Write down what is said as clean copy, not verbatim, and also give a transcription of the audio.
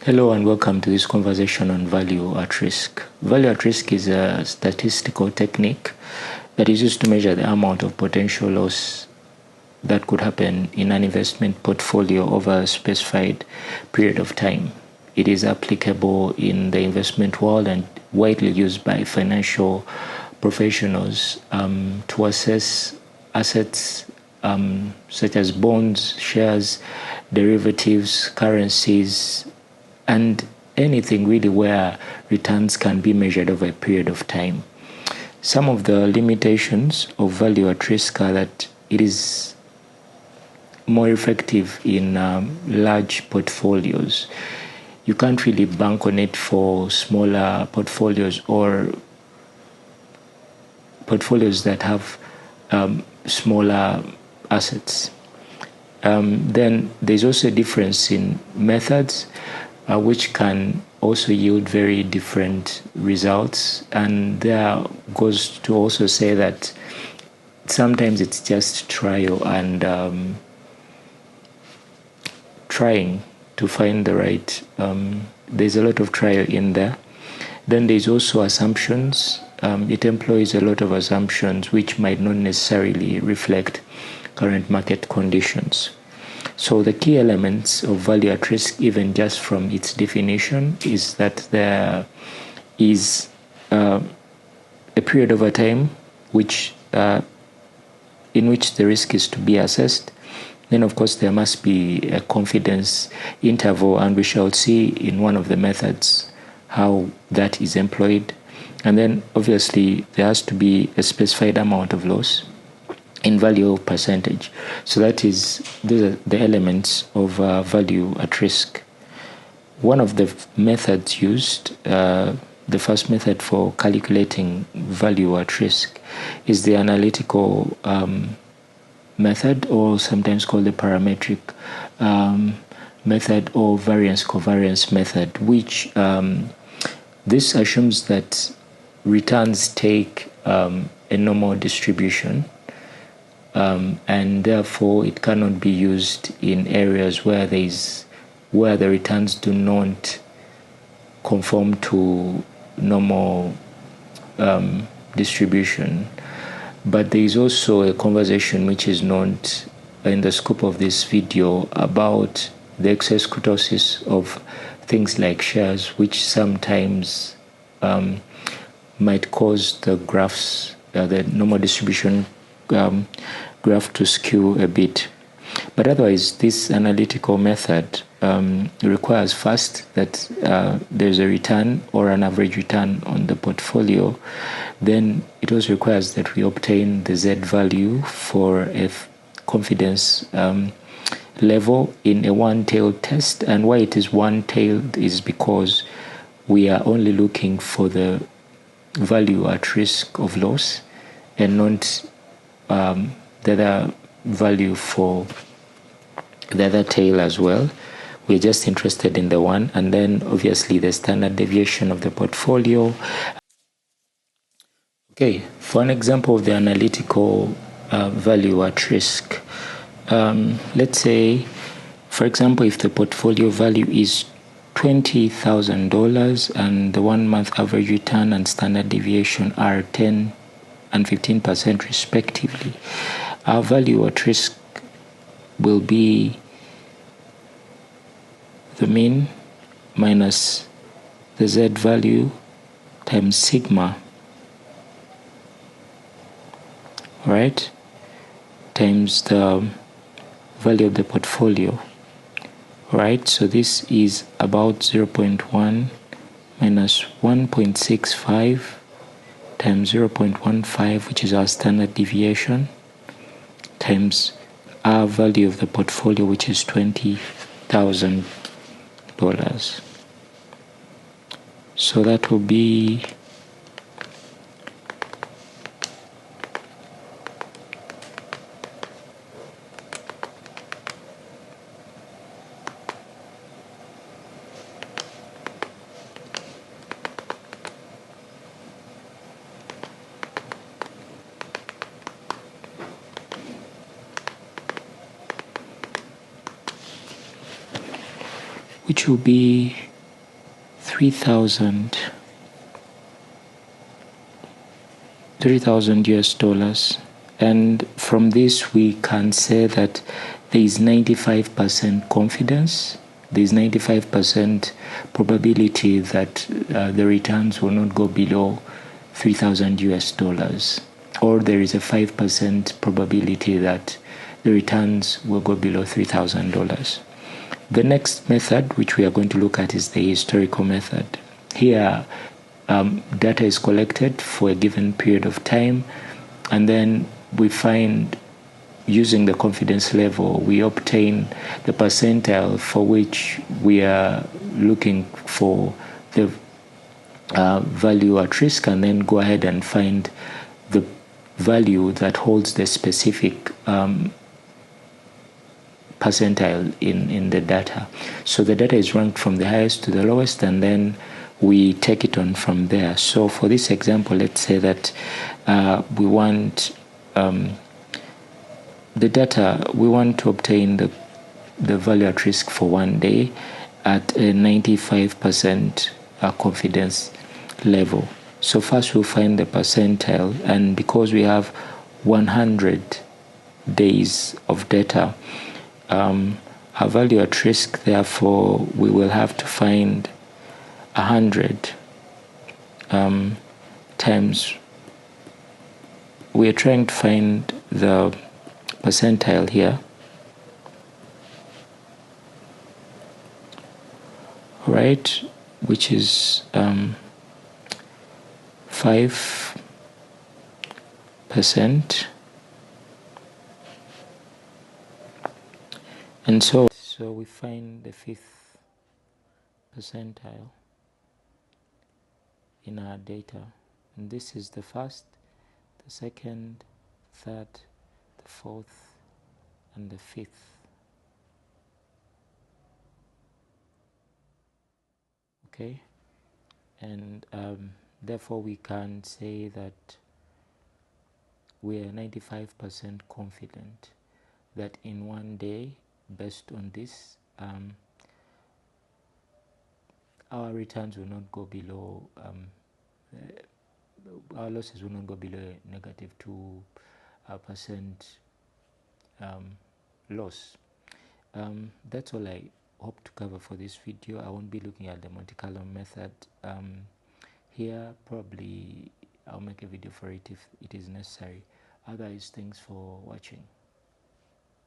Hello and welcome to this conversation on value at risk. Value at risk is a statistical technique that is used to measure the amount of potential loss that could happen in an investment portfolio over a specified period of time. It is applicable in the investment world and widely used by financial professionals to assess assets such as bonds, shares, derivatives, currencies, and anything really where returns can be measured over a period of time. Some of the limitations of value at risk are that it is more effective in large portfolios. You can't really bank on it for smaller portfolios or portfolios that have smaller assets. Then there's also a difference in methods, which can also yield very different results. And there goes to also say that sometimes it's just trial and trying to find the right, there's a lot of trial in there. Then there's also assumptions. It employs a lot of assumptions which might not necessarily reflect current market conditions. So the key elements of value at risk, even just from its definition, is that there is a period over time in which the risk is to be assessed. Then, of course, there must be a confidence interval, and we shall see in one of the methods how that is employed. And then, obviously, there has to be a specified amount of loss in value of percentage. So those are the elements of value at risk. One of the methods used, the first method for calculating value at risk, is the analytical method, or sometimes called the parametric method or variance covariance method, which this assumes that returns take a normal distribution, and therefore it cannot be used in areas where the returns do not conform to normal distribution. But there is also a conversation which is not in the scope of this video about the excess kurtosis of things like shares, which sometimes might cause the graphs, the normal distribution graph to skew a bit. But otherwise, this analytical method requires first that there's a return or an average return on the portfolio. Then it also requires that we obtain the Z value for a confidence level in a one-tailed test. And why it is one-tailed is because we are only looking for the value at risk of loss and not the other value for the other tail as well. We're just interested in the one, and then obviously the standard deviation of the portfolio. Okay, for an example of the analytical value at risk, let's say, for example, if the portfolio value is $20,000 and the 1 month average return and standard deviation are 10 and 15% respectively, our value at risk will be the mean minus the Z value times sigma, right, times the value of the portfolio, right? So this is about 0.1 minus 1.65 times 0.15, which is our standard deviation, times our value of the portfolio, which is $20,000. So that will be which will be 3,000 US dollars, and from this we can say that there is 95% confidence, there is 95% probability that the returns will not go below 3,000 US dollars, or there is a 5% probability that the returns will go below $3,000. The next method which we are going to look at is the historical method. Here data is collected for a given period of time, and then we find, using the confidence level, we obtain the percentile for which we are looking for the value at risk, and then go ahead and find the value that holds the specific percentile in the data. So the data is ranked from the highest to the lowest, and then we take it on from there. So for this example, let's say that we want the data, we want to obtain the value at risk for 1 day at a 95% confidence level. So first we'll find the percentile, and because we have 100 days of data, our value at risk, therefore we will have to find 100 times, we are trying to find the percentile here, right, which is 5%, and so we find the 5th percentile in our data, and this is the first, the second, third, the fourth, and the 5th. Okay, and therefore we can say that we are 95% confident that in 1 day, based on this, our returns will not go below, our losses will not go below -2% loss. That's all I hope to cover for this video. I won't be looking at the Monte Carlo method here. Probably I'll make a video for it if it is necessary. Otherwise, thanks for watching.